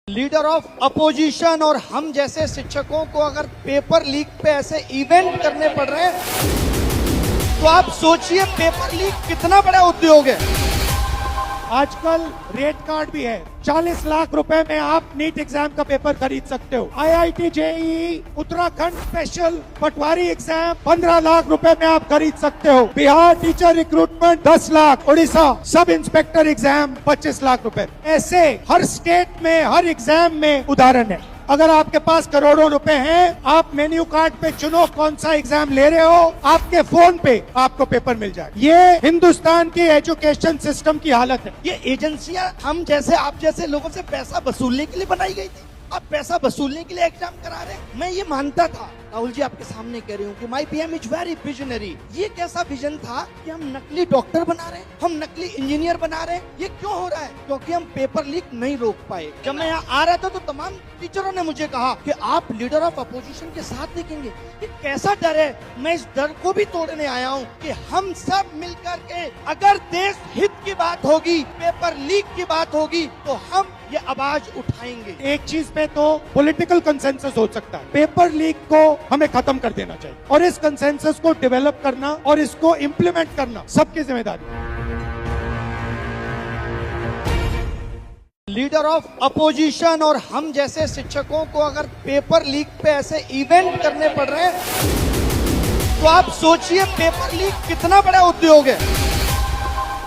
Leader of opposition और हम जैसे शिक्षकों को अगर पेपर लीक पे ऐसे इवेंट करने पड़ रहे हैं तो आप सोचिए पेपर लीक कितना बड़ा उद्योग है। आजकल रेट कार्ड भी है। 40 लाख रुपए में आप नीट एग्जाम का पेपर खरीद सकते हो। IIT JEE उत्तराखंड स्पेशल पटवारी एग्जाम 15 लाख रुपए में आप खरीद सकते हो। Bihar teacher recruitment 10 lakh, Orissa sub inspector exam 25 lakh रुपए। ऐसे हर स्टेट में हर एग्जाम में उदाहरण है। अगर आपके पास करोड़ों रुपए हैं, आप मेन्यू कार्ड पे चुनो कौन सा एग्जाम ले रहे हो, आपके फोन पे आपको पेपर मिल जाए। ये हिंदुस्तान की एजुकेशन सिस्टम की हालत है। ये एजेंसियां हम जैसे आप जैसे लोगों से पैसा वसूलने के लिए बनाई गई थी। आप पैसा वसूलने के लिए एग्जाम करा रहे हैं। मैं ये मानता था, राहुल जी आपके सामने कह रही हूँ कि my PM is very visionary. ये कैसा विजन था कि हम नकली डॉक्टर बना रहे हैं, हम नकली इंजीनियर बना रहे हैं। ये क्यों हो रहा है? क्योंकि हम पेपर लीक नहीं रोक पाए। जब मैं यहाँ आ रहा था तो तमाम टीचरों ने मुझे कहा कि आप लीडर ऑफ अपोजिशन के साथ देखेंगे। ये कैसा डर है? मैं इस डर को भी तोड़ने आया हूँ कि हम सब मिलकर के अगर देश हित की बात होगी, पेपर लीक की बात होगी तो हम ये आवाज उठाएंगे। एक चीज पे तो पॉलिटिकल कंसेंसस हो सकता है, पेपर लीक को हमें खत्म कर देना चाहिए और इस कंसेंसस को डेवलप करना और इसको इम्प्लीमेंट करना सबकी जिम्मेदारी है। लीडर ऑफ अपोजिशन और हम जैसे शिक्षकों को अगर पेपर लीक पे ऐसे इवेंट करने पड़ रहे हैं तो आप सोचिए पेपर लीक कितना बड़ा उद्योग है।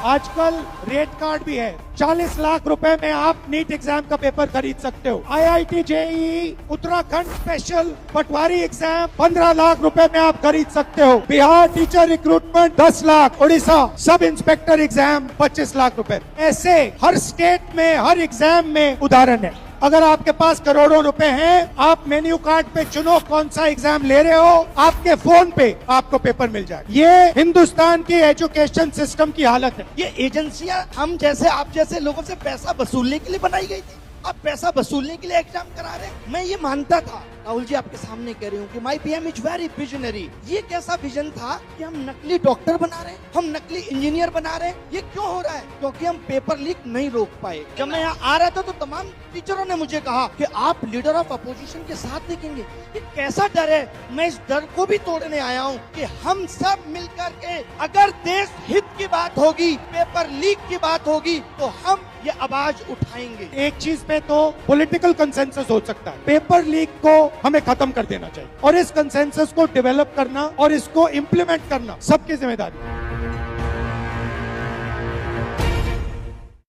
आजकल रेट कार्ड भी है। 40 लाख रुपए में आप नीट एग्जाम का पेपर खरीद सकते हो। IIT JEE उत्तराखंड स्पेशल पटवारी एग्जाम 15 लाख रुपए में आप खरीद सकते हो। Bihar teacher recruitment 10 lakh, Orissa sub inspector exam 25 lakh रुपए। ऐसे हर स्टेट में हर एग्जाम में उदाहरण है। अगर आपके पास करोड़ों रुपए हैं, आप मेन्यू कार्ड पे चुनो कौन सा एग्जाम ले रहे हो, आपके फोन पे आपको पेपर मिल जाए। ये हिंदुस्तान की एजुकेशन सिस्टम की हालत है। ये एजेंसियां हम जैसे आप जैसे लोगों से पैसा वसूलने के लिए बनाई गई थी। आप पैसा वसूलने के लिए एग्जाम करा रहे हैं। मैं ये मानता था, राहुल जी आपके सामने कह रही हूँ कि my PM is very visionary. ये कैसा विजन था कि हम नकली डॉक्टर बना रहे हैं, हम नकली इंजीनियर बना रहे हैं। ये क्यों हो रहा है? क्योंकि हम पेपर लीक नहीं रोक पाए। जब मैं यहाँ आ रहा था तो तमाम टीचरों ने मुझे कहा कि आप लीडर ऑफ अपोजिशन के साथ देखेंगे। ये कैसा डर है? मैं इस डर को भी तोड़ने आया हूँ कि हम सब मिलकर के अगर देश हित की बात होगी, पेपर लीक की बात होगी तो हम ये आवाज उठाएंगे। एक चीज पे तो पॉलिटिकल कंसेंसस हो सकता है, पेपर लीक को हमें खत्म कर देना चाहिए और इस कंसेंसस को डेवलप करना और इसको इम्प्लीमेंट करना सबकी जिम्मेदारी है।